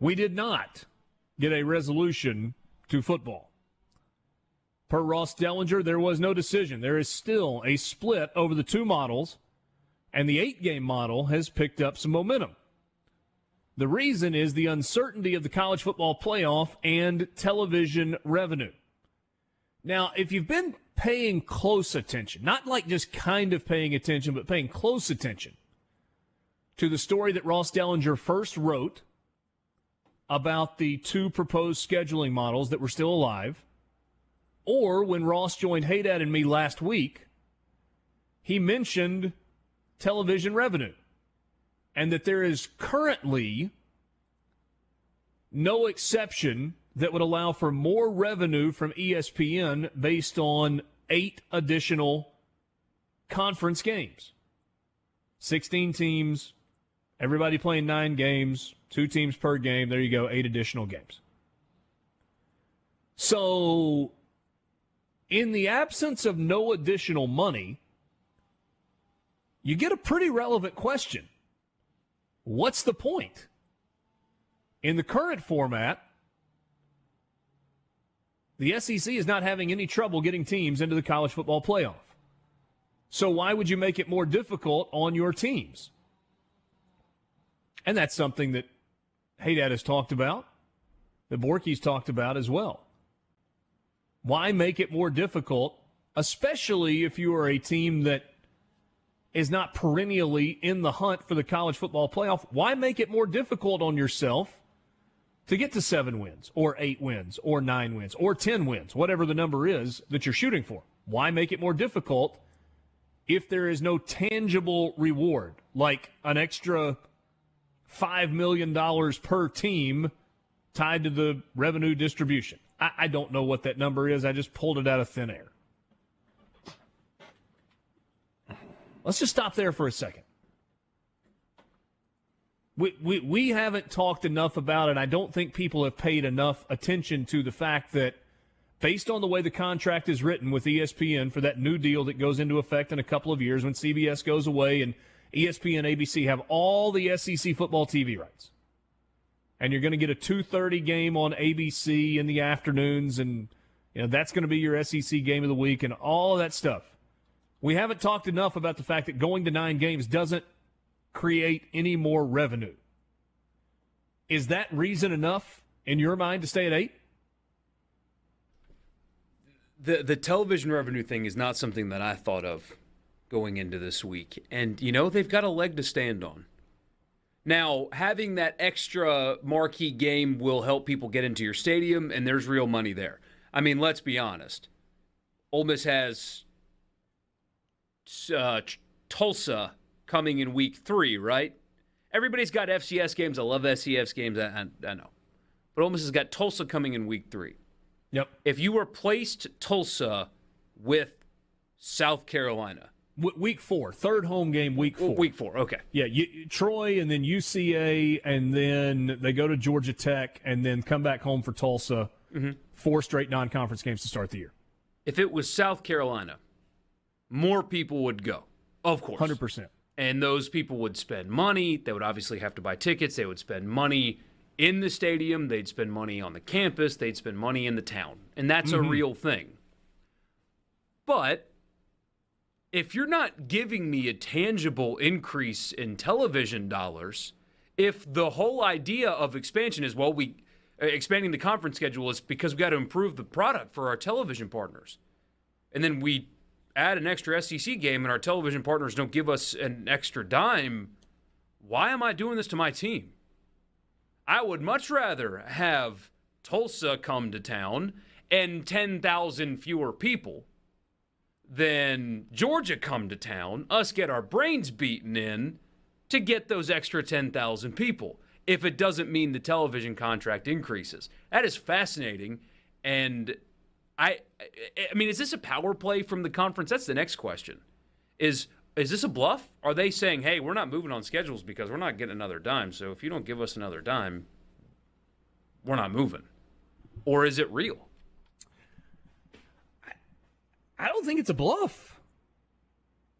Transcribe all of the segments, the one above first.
We did not get a resolution to football. Per Ross Dellinger, there was no decision. There is still a split over the two models, and the 8-game model has picked up some momentum. The reason is the uncertainty of the college football playoff and television revenue. Now, if you've been paying close attention, not like just kind of paying attention, but paying close attention to the story that Ross Dellinger first wrote about the two proposed scheduling models that were still alive, or when Ross joined Haydad and me last week, he mentioned television revenue and that there is currently no exception that would allow for more revenue from ESPN based on 8 additional conference games. 16 teams, everybody playing 9 games, 2 teams per game. There you go, 8 additional games. So, in the absence of no additional money, you get a pretty relevant question. What's the point? In the current format, the SEC is not having any trouble getting teams into the college football playoff. So why would you make it more difficult on your teams? And that's something that Haydad has talked about, that Borky's talked about as well. Why make it more difficult, especially if you are a team that is not perennially in the hunt for the college football playoff? Why make it more difficult on yourself to get to 7 wins or 8 wins or 9 wins or 10 wins, whatever the number is that you're shooting for? Why make it more difficult if there is no tangible reward, like an extra $5 million per team tied to the revenue distribution? I don't know what that number is. I just pulled it out of thin air. Let's just stop there for a second. We haven't talked enough about it. I don't think people have paid enough attention to the fact that based on the way the contract is written with ESPN for that new deal that goes into effect in a couple of years when CBS goes away and ESPN, ABC have all the SEC football TV rights. And you're going to get a 2:30 game on ABC in the afternoons, and that's going to be your SEC game of the week and all of that stuff. We haven't talked enough about the fact that going to 9 games doesn't create any more revenue. Is that reason enough in your mind to stay at 8? The television revenue thing is not something that I thought of going into this week. And, they've got a leg to stand on. Now, having that extra marquee game will help people get into your stadium, and there's real money there. I mean, let's be honest. Ole Miss has Tulsa coming in week 3, right? Everybody's got FCS games. I love FCS games. I know. But Ole Miss has got Tulsa coming in week 3. Yep. If you replaced Tulsa with South Carolina. Week 4, third home game, week 4. Week 4, okay. Yeah, Troy and then UCA, and then they go to Georgia Tech, and then come back home for Tulsa. Mm-hmm. 4 straight non-conference games to start the year. If it was South Carolina, more people would go, of course. 100%. And those people would spend money. They would obviously have to buy tickets. They would spend money in the stadium. They'd spend money on the campus. They'd spend money in the town. And that's a real thing. But if you're not giving me a tangible increase in television dollars, if the whole idea of expansion is, expanding the conference schedule is because we got to improve the product for our television partners, and then we add an extra SEC game and our television partners don't give us an extra dime, why am I doing this to my team? I would much rather have Tulsa come to town and 10,000 fewer people than Georgia come to town, us get our brains beaten in to get those extra 10,000 people, if it doesn't mean the television contract increases. That is fascinating. And I mean, is this a power play from the conference? That's the next question. Is this a bluff? Are they saying, hey, we're not moving on schedules because we're not getting another dime, so if you don't give us another dime, we're not moving? Or is it real? I don't think it's a bluff.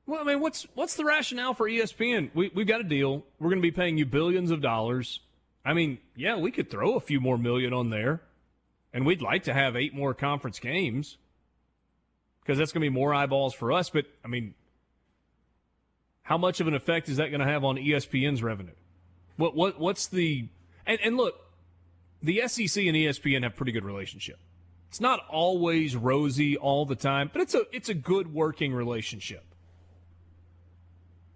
Well, I mean, what's the rationale for ESPN? We've got a deal. We're going to be paying you billions of dollars. I mean, yeah, we could throw a few more million on there, and we'd like to have 8 more conference games because that's going to be more eyeballs for us. But, I mean, how much of an effect is that going to have on ESPN's revenue? What's the – and look, the SEC and ESPN have a pretty good relationship. It's not always rosy all the time, but it's a good working relationship.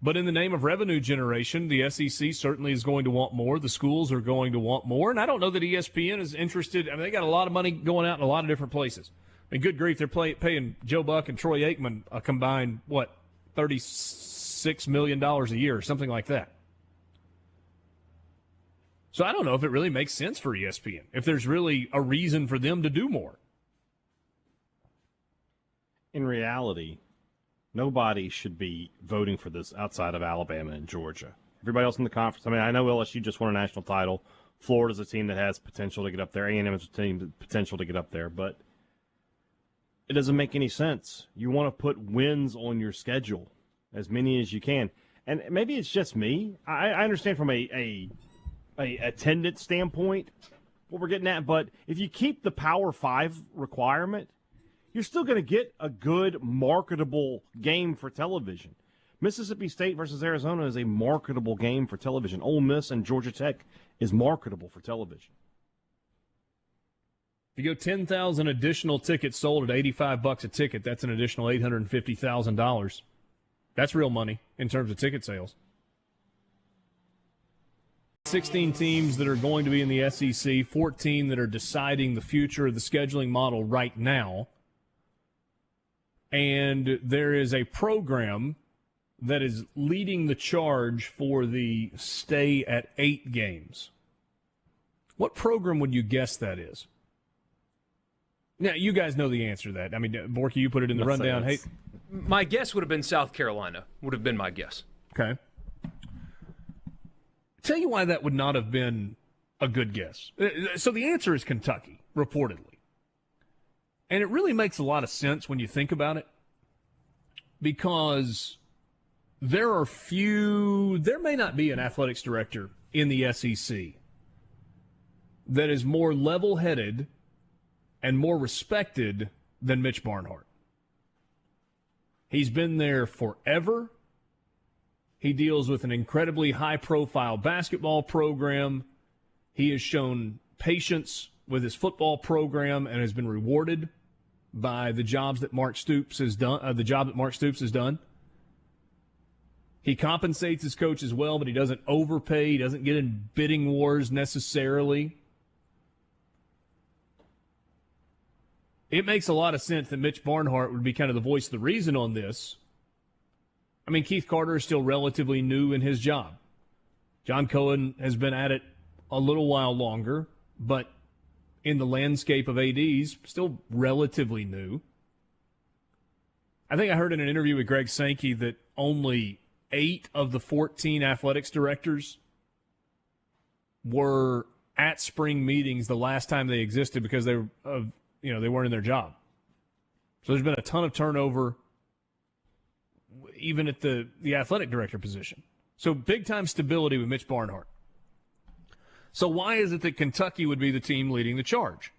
But in the name of revenue generation, the SEC certainly is going to want more. The schools are going to want more. And I don't know that ESPN is interested. I mean, they got a lot of money going out in a lot of different places. I mean, good grief, they're paying Joe Buck and Troy Aikman a combined, $36 million a year or something like that. So I don't know if it really makes sense for ESPN, if there's really a reason for them to do more. In reality, nobody should be voting for this outside of Alabama and Georgia. Everybody else in the conference, I mean, I know LSU just won a national title. Florida's a team that has potential to get up there. A&M is a team with potential to get up there. But it doesn't make any sense. You want to put wins on your schedule, as many as you can. And maybe it's just me. I understand from a attendance standpoint what we're getting at. But if you keep the Power 5 requirement, you're still going to get a good, marketable game for television. Mississippi State versus Arizona is a marketable game for television. Ole Miss and Georgia Tech is marketable for television. If you go 10,000 additional tickets sold at $85 a ticket, that's an additional $850,000. That's real money in terms of ticket sales. 16 teams that are going to be in the SEC, 14 that are deciding the future of the scheduling model right now. And there is a program that is leading the charge for the stay at 8 games. What program would you guess that is? Now, you guys know the answer to that. I mean, Borky, you put it in the rundown. Hey, my guess would have been South Carolina, would have been my guess. Okay. Tell you why that would not have been a good guess. So the answer is Kentucky, reportedly. And it really makes a lot of sense when you think about it, because there may not be an athletics director in the SEC that is more level-headed and more respected than Mitch Barnhart. He's been there forever. He deals with an incredibly high-profile basketball program. He has shown patience with his football program and has been rewarded by the jobs that Mark Stoops has done. He compensates his coaches well, but he doesn't overpay. He doesn't get in bidding wars necessarily. It makes a lot of sense that Mitch Barnhart would be kind of the voice of the reason on this. I mean, Keith Carter is still relatively new in his job. John Cohen has been at it a little while longer, but in the landscape of ADs, still relatively new. I think I heard in an interview with Greg Sankey that only 8 of the 14 athletics directors were at spring meetings the last time they existed because they weren't in their job. So there's been a ton of turnover even at the athletic director position. So big-time stability with Mitch Barnhart. So why is it that Kentucky would be the team leading the charge?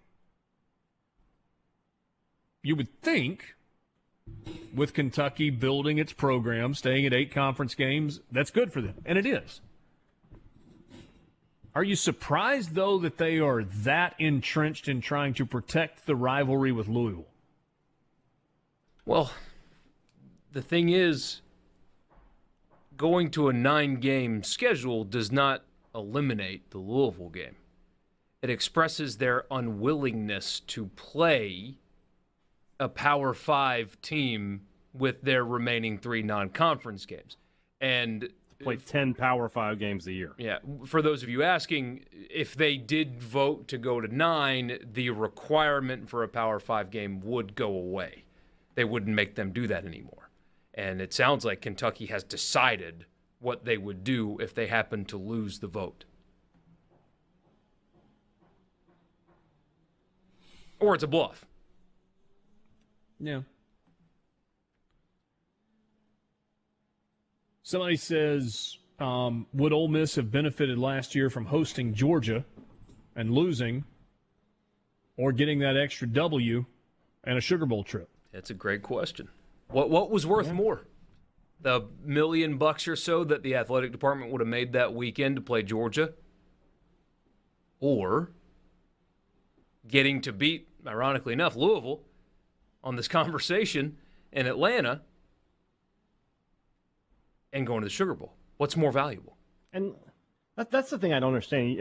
You would think with Kentucky building its program, staying at 8 conference games, that's good for them, and it is. Are you surprised, though, that they are that entrenched in trying to protect the rivalry with Louisville? Well, the thing is, going to a 9-game schedule does not eliminate the Louisville game. It expresses their unwillingness to play a Power 5 team with their remaining 3 non-conference games. And play 10 Power 5 games a year. Yeah, for those of you asking, if they did vote to go to 9, the requirement for a Power 5 game would go away. They wouldn't make them do that anymore. And it sounds like Kentucky has decided what they would do if they happen to lose the vote. Or it's a bluff. Yeah. Somebody says would Ole Miss have benefited last year from hosting Georgia and losing, or getting that extra W and a Sugar Bowl trip? That's a great question. What was worth more? The $1 million or so that the athletic department would have made that weekend to play Georgia? Or getting to beat, ironically enough, Louisville on this conversation in Atlanta and going to the Sugar Bowl? What's more valuable? And that's the thing I don't understand.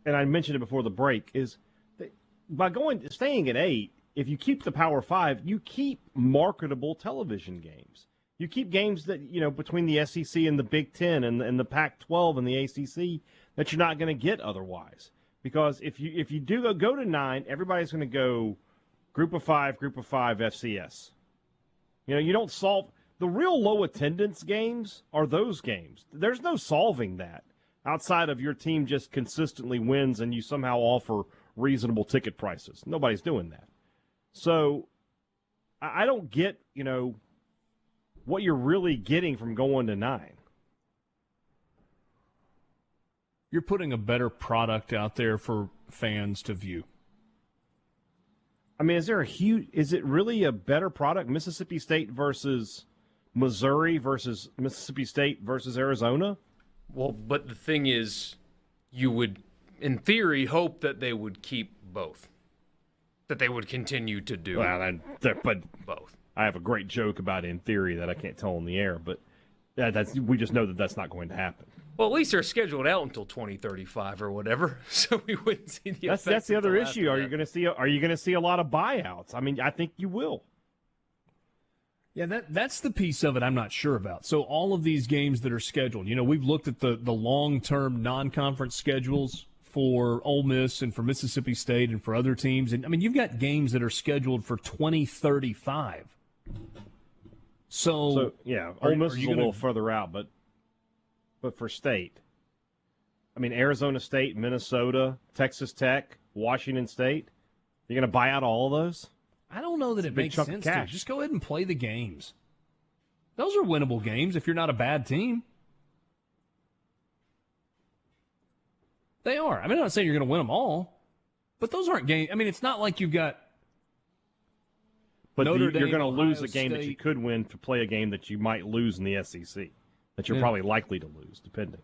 And I mentioned it before the break, is that by staying at 8, if you keep the Power 5, you keep marketable television games. You keep games that, between the SEC and the Big Ten and the Pac-12 and the ACC that you're not going to get otherwise. Because if you do go to 9, everybody's going to go Group of 5, FCS. You don't solve the real low attendance games are those games. There's no solving that outside of your team just consistently wins and you somehow offer reasonable ticket prices. Nobody's doing that. So I don't get, what you're really getting from going to 9. You're putting a better product out there for fans to view. I mean, is it really a better product? Mississippi State versus Missouri versus Mississippi State versus Arizona? Well, but the thing is, you would, in theory, hope that they would keep both. That they would continue to do both. I have a great joke about in theory that I can't tell on the air, but we just know that that's not going to happen. Well, at least they're scheduled out until 2035 or whatever, so we wouldn't see the effects. That's the other issue. Are you going to see a lot of buyouts? I mean, I think you will. Yeah, that's the piece of it I'm not sure about. So all of these games that are scheduled, we've looked at the long-term non-conference schedules for Ole Miss and for Mississippi State and for other teams. And, I mean, you've got games that are scheduled for 2035. So yeah, Ole Miss is a little further out, but for State, I mean, Arizona State, Minnesota, Texas Tech, Washington State, you're going to buy out all of those? I don't know that it makes sense to. Just go ahead and play the games. Those are winnable games if you're not a bad team. They are. I mean, I'm not saying you're going to win them all, but those aren't games. I mean, it's not like you've got Notre Dame, you're going to lose a game State. that you could win to play a game that you might lose in the SEC, that you're probably likely to lose, depending.